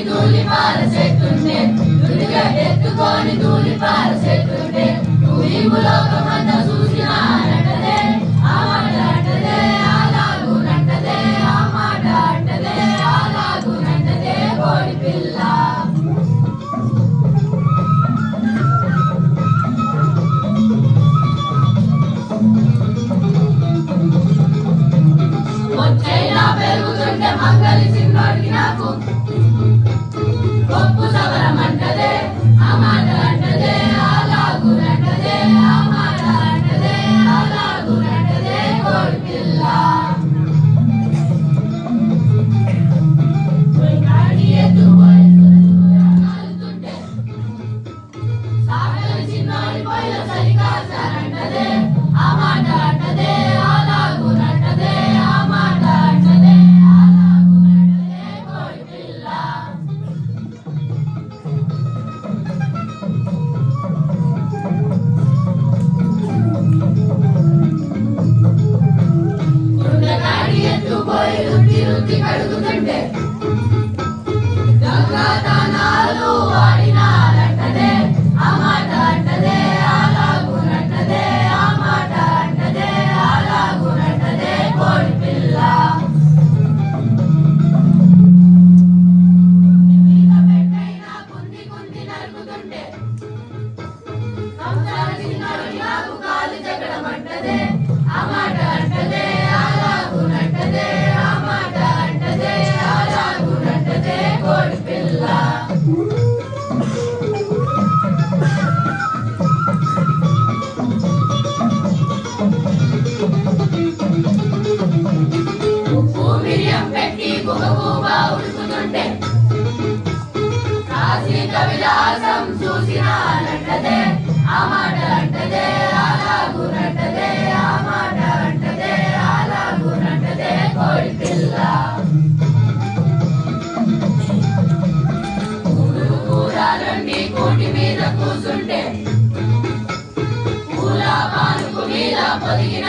దూలి పారసెట్టుంటే దుడిగెత్తుకొని దూలి పారసెట్టుంటే ఊహిము లోకమంతా చూసినారంటదే ఆ మాట అంటదే అలాగునంటదే ఆ మాట అంటదే అలాగునంటదే కోడి పిల్ల వచ్చైనా పెరుగుతుంటే మంగలి చిన్నోడికి నాకు గొప్పు సవరమంటదే ఆ మాట అంటదే అలాగునంటదే ఆ మాట అంటదే అలాగునంటదే కోడి పిల్ల సాగలి చిన్నోడి పొయ్యిల సరికాసారంటదే ఆ మాట అంటదే అలాగునంటదే ఆ మాట అంటదే అలాగునంటదే కోడి పిల్ల పోయి రుచి రుచి కడుగుతుంటే దొంగతనాలు వాడినారంటదే ఆ మాట అంటదే అలాగునంటదే ఆ మాట అంటదే అలాగునంటదే కోడి పిల్ల మీద పెట్టైనా కుంది కుంది నరుకుతుంటే నాకు కాలు జగడమంటదే ఆ మాట అంటదే అలాగునంటదే ఆ మాట అంటదే అలాగునంటదే కోడి పిల్ల ఉప్పు మిరియం పెట్టి గుబగుబా ఉడుకుతుంటే కాశీక విలాసం చూసినానంటదే ఆ మాట అంటదే అలాగునంటదే ఆ మాట అంటదే అలాగునంటదే కోడి పిల్ల కూరాలండి కోటి మీద కూసుంటే పూల పానుకు మీద పొదిగిన